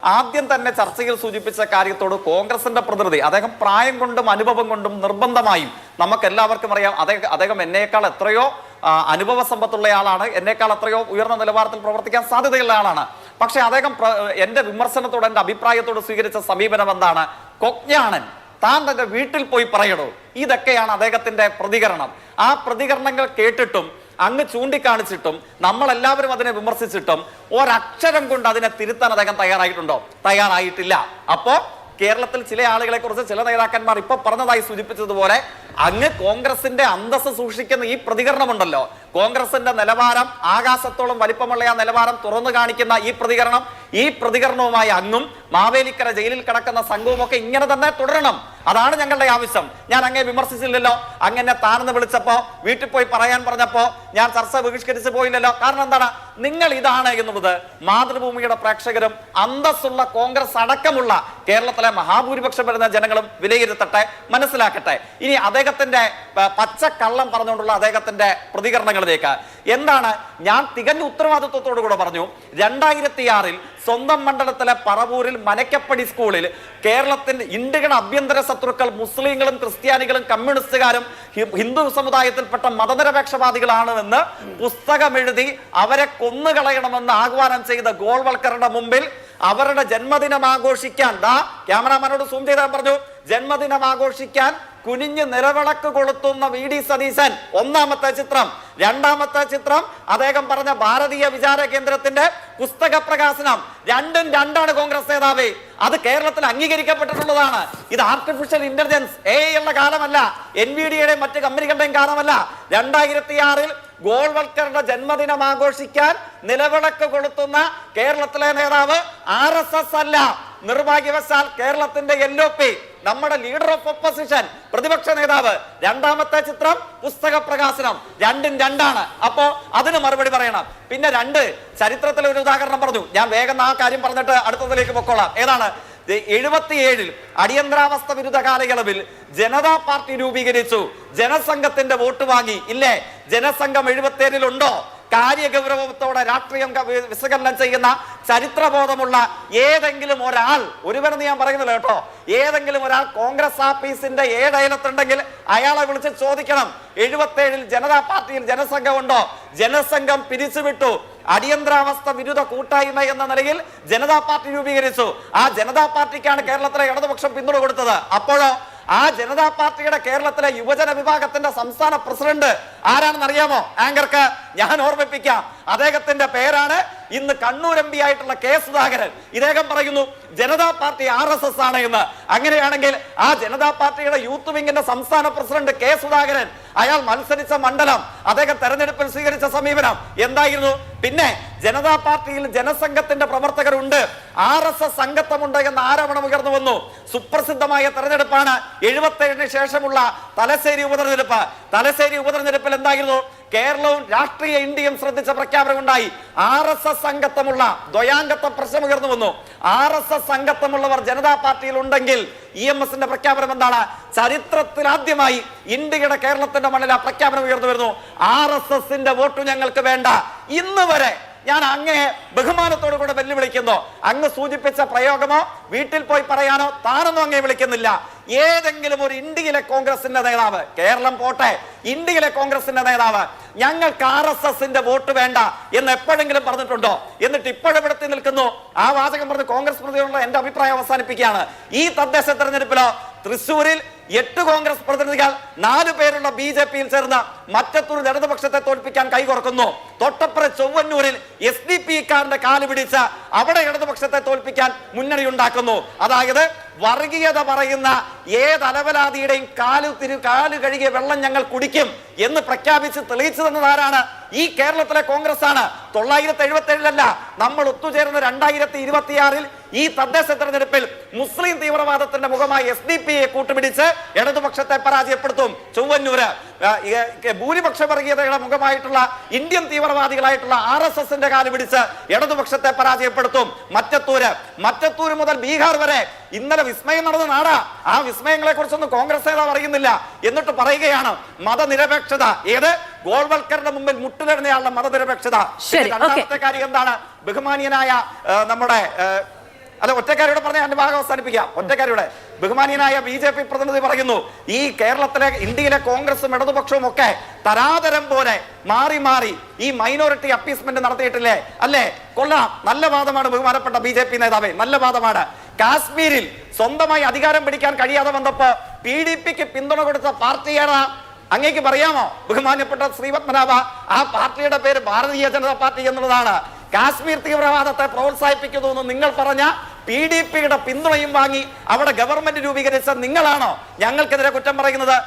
ആദ്യം തന്നെ ചർച്ചയിൽ സൂചിപ്പിച്ച കാര്യത്തോട് കോൺഗ്രസിന്റെ പ്രതിനിധി അദ്ദേഹം പ്രായം കൊണ്ടും അനുഭവം കൊണ്ടും നിർബന്ധമായും നമുക്ക് എല്ലാവർക്കും അറിയാം അദ്ദേഹം എന്നേക്കാൾ എത്രയോ അനുഭവ സമ്പത്തുള്ളയാളാണ്, എന്നേക്കാൾ എത്രയോ ഉയർന്ന നിലവാരത്തിൽ പ്രവർത്തിക്കാൻ സാധ്യതയുള്ള ആളാണ്. പക്ഷെ അദ്ദേഹം എന്റെ വിമർശനത്തോട് എന്റെ അഭിപ്രായത്തോട് സ്വീകരിച്ച സമീപനം എന്താണ്? കൊജ്ഞാണൻ, താൻ തന്റെ വീട്ടിൽ പോയി പറയണോ, ഇതൊക്കെയാണ് അദ്ദേഹത്തിന്റെ പ്രതികരണം. ആ പ്രതികരണങ്ങൾ കേട്ടിട്ടും അങ്ങ് ചൂണ്ടിക്കാണിച്ചിട്ടും നമ്മളെല്ലാവരും അതിനെ വിമർശിച്ചിട്ടും ഒരക്ഷരം കൊണ്ട് അതിനെ തിരുത്താൻ അദ്ദേഹം തയ്യാറായിട്ടുണ്ടോ? തയ്യാറായിട്ടില്ല. അപ്പോ കേരളത്തിൽ ചില ആളുകളെ കുറിച്ച് ചില നേതാക്കന്മാർ ഇപ്പൊ പറഞ്ഞതായി സൂചിപ്പിച്ചതുപോലെ അങ്ങ് കോൺഗ്രസിന്റെ അന്തസ്സ് സൂക്ഷിക്കുന്ന ഈ പ്രതികരണമുണ്ടല്ലോ, കോൺഗ്രസിന്റെ നിലവാരം ആകാശത്തോളം വലിപ്പമുള്ള ആ നിലവാരം തുറന്നു കാണിക്കുന്ന ഈ പ്രതികരണവുമായി അങ്ങും മാവേലിക്കര ജയിലിൽ കിടക്കുന്ന സംഘവും ഒക്കെ ഇങ്ങനെ തന്നെ തുടരണം. അതാണ് ഞങ്ങളുടെ ആവശ്യം. ഞാൻ അങ്ങേ വിമർശിച്ചില്ലല്ലോ. അങ്ങനെ താനെന്ന് വിളിച്ചപ്പോ വീട്ടിൽ പോയി പറയാൻ പറഞ്ഞപ്പോ ഞാൻ ചർച്ച ബഹിഷ്കരിച്ചു പോയില്ലല്ലോ. കാരണം എന്താണ്? നിങ്ങൾ ഇതാണ് എന്നുള്ളത് മാതൃഭൂമിയുടെ പ്രേക്ഷകരും അന്തസ്സുള്ള കോൺഗ്രസ് അടക്കമുള്ള കേരളത്തിലെ മഹാഭൂരിപക്ഷം വരുന്ന ജനങ്ങളും വിലയിരുത്തട്ടെ, മനസ്സിലാക്കട്ടെ. ഇനി അദ്ദേഹത്തിന്റെ പച്ചക്കള്ളം പറഞ്ഞുകൊണ്ടുള്ള അദ്ദേഹത്തിന്റെ പ്രതികരണങ്ങളിലേക്ക് എന്താണ് ഞാൻ തികഞ്ഞ ഉത്തരവാദിത്വത്തോടു കൂടെ പറഞ്ഞു. 2006 സ്വന്തം മണ്ഡലത്തിലെ പറവൂരിൽ മനക്കപ്പടി സ്കൂളിൽ കേരളത്തിന്റെ ഇന്ത്യയുടെ ആഭ്യന്തര ശത്രുക്കൾ മുസ്ലിങ്ങളും ക്രിസ്ത്യാനികളും കമ്മ്യൂണിസ്റ്റുകാരും ഹിന്ദു സമുദായത്തിൽപ്പെട്ട മതനിരപേക്ഷവാദികളാണെന്ന് പുസ്തകമെഴുതി അവരെ കൊന്നുകളയണമെന്ന് ആഹ്വാനം ചെയ്ത ഗോൾവൽക്കറുടെ മുമ്പിൽ അവരുടെ ജന്മദിനം ആഘോഷിക്കാൻ ക്യാമറാമാനോട് സൂം ചെയ്താൽ പറഞ്ഞു, ജന്മദിനം ആഘോഷിക്കാൻ കുനിഞ്ഞ് നിലവിളക്ക് കൊളുത്തുന്ന വി.ഡി. സതീശൻ ഒന്നാമത്തെ ചിത്രം. രണ്ടാമത്തെ ചിത്രം അദ്ദേഹം പറഞ്ഞ ഭാരതീയ വിചാര കേന്ദ്രത്തിന്റെ പുസ്തക പ്രകാശനം. രണ്ടും രണ്ടാണ് കോൺഗ്രസ് നേതാവേ. അത് കേരളത്തിൽ അംഗീകരിക്കപ്പെട്ടിട്ടുള്ളതാണ്. ഇത് ആർട്ടിഫിഷ്യൽ ഇന്റലിജൻസ് ഉള്ള കാലമല്ല, NVIDIA മറ്റ് കമ്പനികളുടെയും കാലമല്ല. 2006 ഗോൾവൽക്കറുടെ ജന്മദിനം ആഘോഷിക്കാൻ നിലവിളക്ക് കൊളുത്തുന്ന കേരളത്തിലെ നേതാവ് RSS അല്ല. നിർഭാഗ്യവശാൽ കേരളത്തിന്റെ LOP നമ്മുടെ ലീഡർ ഓഫ് ഒപ്പോസിഷൻ പ്രതിപക്ഷ നേതാവ്. രണ്ടാമത്തെ ചിത്രം പുസ്തക പ്രകാശനം. രണ്ടും രണ്ടാണ്. അപ്പോ അതിന് മറുപടി പറയണം. പിന്നെ ചരിത്രത്തിലെ ഒരു ഉദാഹരണം പറഞ്ഞു. ഞാൻ വേഗം ആ കാര്യം പറഞ്ഞിട്ട് അടുത്തതിലേക്ക് പൊക്കോളാം. ഏതാണ്? 77 അടിയന്തരാവസ്ഥ വിരുദ്ധ കാലയളവിൽ ജനതാ പാർട്ടി രൂപീകരിച്ചു. ജനസംഘത്തിന്റെ വോട്ട് വാങ്ങി. ഇല്ലേ? ജനസംഘം 77 ഉണ്ടോ? കാര്യഗൗരവത്തോടെ രാഷ്ട്രീയം വിശകലനം ചെയ്യുന്ന ചരിത്രബോധമുള്ള ഏതെങ്കിലും ഒരാൾ, ഒരുവരെന്ന് ഞാൻ പറയുന്നില്ല കേട്ടോ, ഏതെങ്കിലും ഒരാൾ കോൺഗ്രസ് ആഫീസിന്റെ ഏഴയലത്തുണ്ടെങ്കിൽ അയാളെ വിളിച്ച് ചോദിക്കണം, 77 ജനതാ പാർട്ടിയിൽ ജനസംഘം ഉണ്ടോ? ജനസംഘം പിരിച്ചുവിട്ടു. അടിയന്തരാവസ്ഥ വിരുദ്ധ കൂട്ടായ്മ എന്ന നിലയിൽ ജനതാ പാർട്ടി രൂപീകരിച്ചു. ആ ജനതാ പാർട്ടിക്കാണ് കേരളത്തിലെ ഇടതുപക്ഷം പിന്തുണ കൊടുത്തത്. അപ്പോഴോ ആ ജനതാ പാർട്ടിയുടെ കേരളത്തിലെ യുവജന വിഭാഗത്തിന്റെ സംസ്ഥാന പ്രസിഡന്റ് ആരാണെന്ന് അറിയാമോ? ആങ്കർക്ക് ഞാൻ ഓർമ്മിപ്പിക്കാം. അദ്ദേഹത്തിന്റെ പേരാണ് ഇന്ന് കണ്ണൂർ MP ആയിട്ടുള്ള K. സുധാകരൻ. ഇദ്ദേഹം പറയുന്നു ജനതാ പാർട്ടി RSS ആണ് എന്ന്. അങ്ങനെയാണെങ്കിൽ ആ ജനതാ പാർട്ടിയുടെ യൂത്ത് വിങ്ങിന്റെ സംസ്ഥാന പ്രസിഡന്റ് K. സുധാകരൻ, അയാൾ മത്സരിച്ച മണ്ഡലം, അദ്ദേഹം തെരഞ്ഞെടുപ്പിൽ സ്വീകരിച്ച സമീപനം എന്തായിരുന്നു? പിന്നെ ജനതാ പാർട്ടിയിൽ ജനസംഘത്തിന്റെ പ്രവർത്തകരുണ്ട്, RSS സംഘത്തമുണ്ട് എന്ന ആരോപണം ഉയർന്നു വന്നു. സുപ്രസിദ്ധമായ തെരഞ്ഞെടുപ്പാണ് 77 ശേഷമുള്ള തലശ്ശേരി ഉപതെരഞ്ഞെടുപ്പ്. തലശ്ശേരി ഉപതെരഞ്ഞെടുപ്പിൽ എന്തായിരുന്നു? കേരളവും രാഷ്ട്രീയ ഇന്ത്യയും ശ്രദ്ധിച്ച പ്രഖ്യാപനം ഉണ്ടായി. RSS സംഘത്തമുള്ള ദ്വയാംഗത്വ പ്രശ്നം ഉയർന്നു വന്നു. RSS സംഘത്തമുള്ളവർ ജനതാ പാർട്ടിയിൽ ഉണ്ടെങ്കിൽ EMSന്റെ പ്രഖ്യാപനം എന്താണ്? ചരിത്രത്തിൽ ആദ്യമായി ഇന്ത്യയുടെ കേരളത്തിന്റെ മണ്ണിൽ ആ പ്രഖ്യാപനം ഉയർന്നു വരുന്നു. RSSന്റെ വോട്ട് ഞങ്ങൾക്ക് വേണ്ട. ഇന്ന് വരെ ഞാൻ അങ്ങേ ബഹുമാനത്തോടു കൂടെ വെല്ലുവിളിക്കുന്നു. അങ്ങ് സൂചിപ്പിച്ച പ്രയോഗമോ വീട്ടിൽ പോയി പറയാനോ താനൊന്നും അങ്ങേ വിളിക്കുന്നില്ല. ഏതെങ്കിലും ഒരു ഇന്ത്യയിലെ കോൺഗ്രസിന്റെ നേതാവ്, കേരളം പോട്ടെ, ഇന്ത്യയിലെ കോൺഗ്രസിന്റെ നേതാവ് ഞങ്ങൾക്ക് RSSന്റെ വോട്ട് വേണ്ട എന്ന് എപ്പോഴെങ്കിലും പറഞ്ഞിട്ടുണ്ടോ? എന്നിട്ട് ഇപ്പോഴെവിടത്തി നിൽക്കുന്നു? ആ വാചകം പറഞ്ഞ് കോൺഗ്രസ് പ്രതിനിധികളുടെ എന്റെ അഭിപ്രായം അവസാനിപ്പിക്കുകയാണ്. ഈ തദ്ദേശ തെരഞ്ഞെടുപ്പിലോ തൃശ്ശൂരിൽ 8 കോൺഗ്രസ് പ്രതിനിധികൾ 4 പേരുള്ള BJPയിൽ ചേർന്ന് മറ്റത്തൂരിൽ ഇടതുപക്ഷത്തെ തോൽപ്പിക്കാൻ കൈകോർക്കുന്നു. തൊട്ടപ്പുറ ചൊവ്വന്നൂരിൽ SDPക്കാരന്റെ കാല് പിടിച്ച് അവിടെ ഇടതുപക്ഷത്തെ തോൽപ്പിക്കാൻ മുന്നണി ഉണ്ടാക്കുന്നു. അതായത് വർഗീയത പറയുന്ന ഏത് അലവലാതിയുടെയും കാല് കഴുകിയ വെള്ളം ഞങ്ങൾ കുടിക്കും എന്ന് പ്രഖ്യാപിച്ച് തെളിയിച്ചു തന്നതാരാണ്? ഈ കേരളത്തിലെ കോൺഗ്രസ് ആണ്. 977 നമ്മൾ ഒത്തുചേർന്ന 2026 ഈ തദ്ദേശ തെരഞ്ഞെടുപ്പിൽ മുസ്ലിം തീവ്രവാദത്തിന്റെ മുഖമായി SDPയെ കൂട്ടുപിടിച്ച് ഇടതുപക്ഷത്തെ പരാജയപ്പെടുത്തും. ചൊവ്വന്നൂര് ഭൂരിപക്ഷ വർഗീയതയുടെ മുഖമായിട്ടുള്ള ഇന്ത്യൻ തീവ്രവാദികളായിട്ടുള്ള RSSന്റെ കാല് പിടിച്ച് ഇടതുപക്ഷത്തെ പരാജയപ്പെടുത്തും. മറ്റത്തൂര് മുതൽ ബീഹാർ വരെ ഇന്നലെ വിസ്മയം നടന്ന നാടാ. ആ വിസ്മയങ്ങളെ കുറിച്ചൊന്നും കോൺഗ്രസ് നേതാവ് അറിയുന്നില്ല. എന്നിട്ട് പറയുകയാണ് മതനിരപേക്ഷത. ഏത്? ഗോൾവൽക്കറുടെ മുമ്പിൽ മുട്ടുകരുന്നയാളുടെ മതനിരപേക്ഷത. രണ്ടാമത്തെ കാര്യം എന്താണ്? ബഹുമാനീയനായ നമ്മുടെ അല്ല, ഒറ്റക്കാരിയുടെ പറഞ്ഞ എന്റെ ഭാഗം അവസാനിപ്പിക്കാം. ഒറ്റക്കാരിയുടെ ബഹുമാനീയനായ BJP പ്രതിനിധി പറയുന്നു, ഈ കേരളത്തിലെ ഇന്ത്യയിലെ കോൺഗ്രസും ഇടതുപക്ഷവും ഒക്കെ തരാതരം പോലെ മാറി മാറി ഈ മൈനോറിറ്റി അപ്പീസ്മെന്റ് നടത്തിയിട്ടില്ലേ? അല്ലേ? കൊള്ളാം, നല്ല വാദമാണ് ബഹുമാനപ്പെട്ട BJP നേതാവേ, നല്ല വാദമാണ്. കാശ്മീരിൽ സ്വന്തമായി അധികാരം പിടിക്കാൻ കഴിയാതെ വന്നപ്പോ PDPക്ക് പിന്തുണ കൊടുത്ത പാർട്ടിയാണ് അങ്ങേക്ക് പറയാമോ ബഹുമാന്യപ്പെട്ട ശ്രീപത്മനാഭ? ആ പാർട്ടിയുടെ പേര് ഭാരതീയ ജനതാ പാർട്ടി എന്നുള്ളതാണ്. കാശ്മീർ തീവ്രവാദത്തെ പ്രോത്സാഹിപ്പിക്കുന്നു എന്ന് നിങ്ങൾ പറഞ്ഞ PDPയുടെ പിന്തുണയും വാങ്ങി അവിടെ ഗവൺമെന്റ് രൂപീകരിച്ച നിങ്ങളാണോ ഞങ്ങൾക്കെതിരെ കുറ്റം പറയുന്നത്?